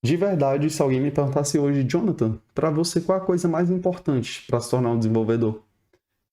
De verdade, se alguém me perguntasse hoje, Jonathan, para você qual a coisa mais importante para se tornar um desenvolvedor?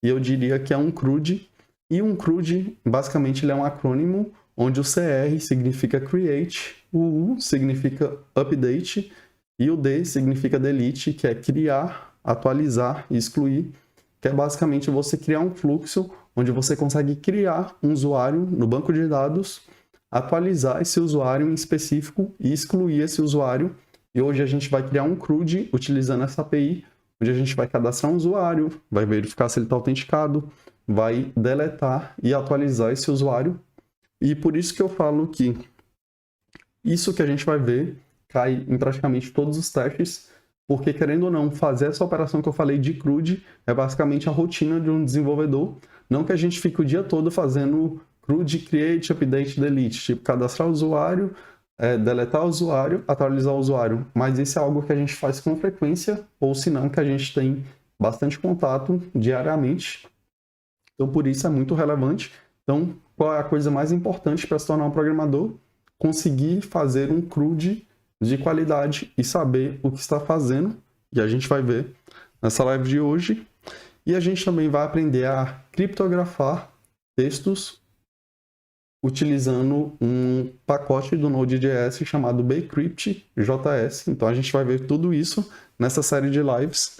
E eu diria que é um CRUD. E um CRUD, basicamente, ele é um acrônimo onde o CR significa Create, o U significa Update e o D significa Delete, que é criar, atualizar e excluir, que é basicamente você criar um fluxo onde você consegue criar um usuário no banco de dados, atualizar esse usuário em específico e excluir esse usuário. E hoje a gente vai criar um CRUD utilizando essa API, onde a gente vai cadastrar um usuário, vai verificar se ele está autenticado, vai deletar e atualizar esse usuário. E por isso que eu falo que isso que a gente vai ver cai em praticamente todos os testes, porque querendo ou não, fazer essa operação que eu falei de CRUD é basicamente a rotina de um desenvolvedor. Não que a gente fique o dia todo fazendo CRUD, Create, Update, Delete, tipo cadastrar o usuário, deletar o usuário, atualizar o usuário. Mas isso é algo que a gente faz com frequência, ou se não, que a gente tem bastante contato diariamente. Então, por isso é muito relevante. Então, qual é a coisa mais importante para se tornar um programador? Conseguir fazer um CRUD de qualidade e saber o que está fazendo. E a gente vai ver nessa live de hoje. E a gente também vai aprender a criptografar textos utilizando um pacote do Node.js chamado bcrypt.js. Então, a gente vai ver tudo isso nessa série de lives.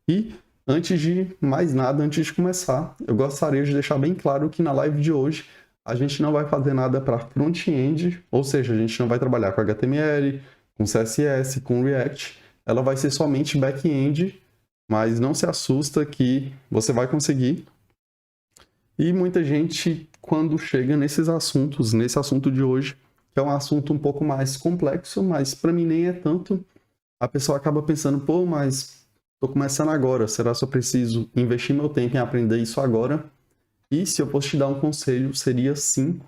E antes de mais nada, antes de começar, eu gostaria de deixar bem claro que na live de hoje a gente não vai fazer nada para front-end, ou seja, a gente não vai trabalhar com HTML, com CSS, com React. Ela vai ser somente back-end, mas não se assusta que você vai conseguir. E muita gente, quando chega nesses assuntos, nesse assunto de hoje, que é um assunto um pouco mais complexo, mas para mim nem é tanto, a pessoa acaba pensando, pô, mas estou começando agora, será que eu preciso investir meu tempo em aprender isso agora? E se eu fosse te dar um conselho, seria sim,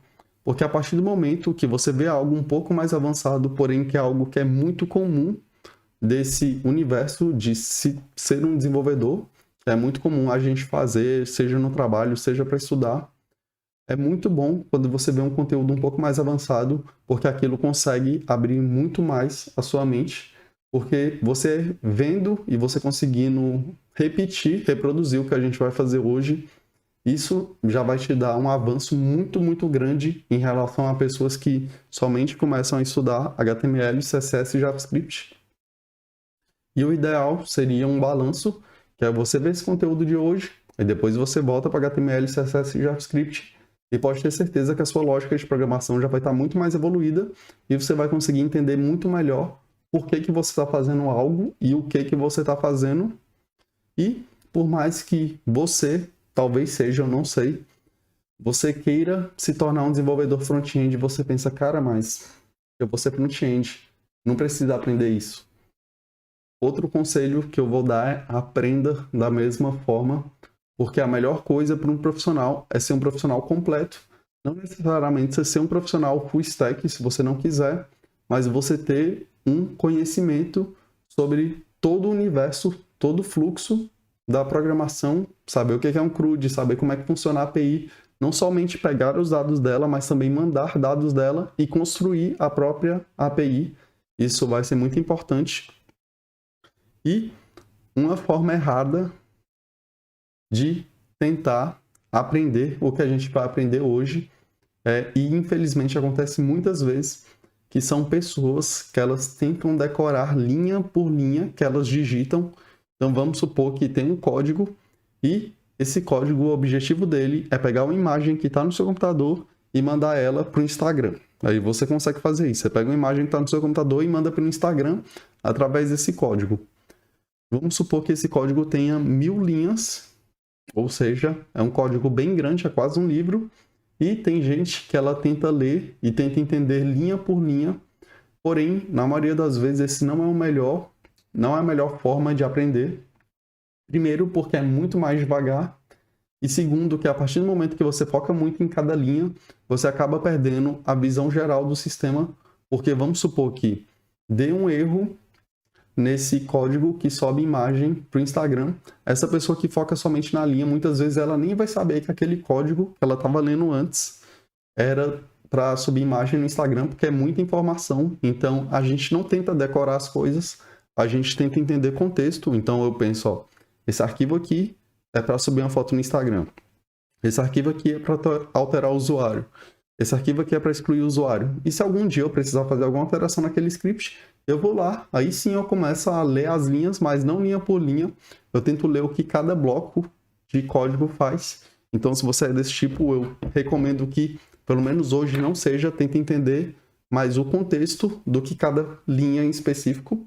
porque a partir do momento que você vê algo um pouco mais avançado, porém que é algo que é muito comum desse universo de ser um desenvolvedor, é muito comum a gente fazer, seja no trabalho, seja para estudar. É muito bom quando você vê um conteúdo um pouco mais avançado, porque aquilo consegue abrir muito mais a sua mente, porque você vendo e você conseguindo repetir, reproduzir o que a gente vai fazer hoje, isso já vai te dar um avanço muito, muito grande em relação a pessoas que somente começam a estudar HTML, CSS e JavaScript. E o ideal seria um balanço, que é você ver esse conteúdo de hoje, e depois você volta para HTML, CSS e JavaScript, e pode ter certeza que a sua lógica de programação já vai estar muito mais evoluída, e você vai conseguir entender muito melhor por que que você está fazendo algo e o que que você está fazendo. E por mais que você, talvez seja, eu não sei, você queira se tornar um desenvolvedor front-end, você pensa, cara, mas eu vou ser front-end, não preciso aprender isso. Outro conselho que eu vou dar é aprenda da mesma forma, porque a melhor coisa para um profissional é ser um profissional completo. Não necessariamente você ser um profissional full stack, se você não quiser, mas você ter um conhecimento sobre todo o universo, todo o fluxo da programação, saber o que é um CRUD, saber como é que funciona a API, não somente pegar os dados dela, mas também mandar dados dela e construir a própria API. Isso vai ser muito importante. E uma forma errada de tentar aprender o que a gente vai aprender hoje e infelizmente acontece muitas vezes que são pessoas que elas tentam decorar linha por linha que elas digitam. Então vamos supor que tem um código e esse código, o objetivo dele é pegar uma imagem que está no seu computador e mandar ela para o Instagram. Aí você consegue fazer isso. Você pega uma imagem que está no seu computador e manda para o Instagram através desse código. Vamos supor que esse código tenha 1000 linhas, ou seja, é um código bem grande, é quase um livro, e tem gente que ela tenta ler e tenta entender linha por linha, porém, na maioria das vezes, esse não é a melhor forma de aprender. Primeiro, porque é muito mais devagar, e segundo, que a partir do momento que você foca muito em cada linha, você acaba perdendo a visão geral do sistema, porque vamos supor que dê um erro nesse código que sobe imagem para o Instagram. Essa pessoa que foca somente na linha, muitas vezes ela nem vai saber que aquele código que ela estava lendo antes era para subir imagem no Instagram, porque é muita informação. Então, a gente não tenta decorar as coisas, a gente tenta entender contexto. Então, eu penso, ó, esse arquivo aqui é para subir uma foto no Instagram. Esse arquivo aqui é para alterar o usuário. Esse arquivo aqui é para excluir o usuário. E se algum dia eu precisar fazer alguma alteração naquele script, eu vou lá. Aí sim eu começo a ler as linhas, mas não linha por linha. Eu tento ler o que cada bloco de código faz. Então, se você é desse tipo, eu recomendo que, pelo menos hoje, não seja. Tente entender mais o contexto do que cada linha em específico.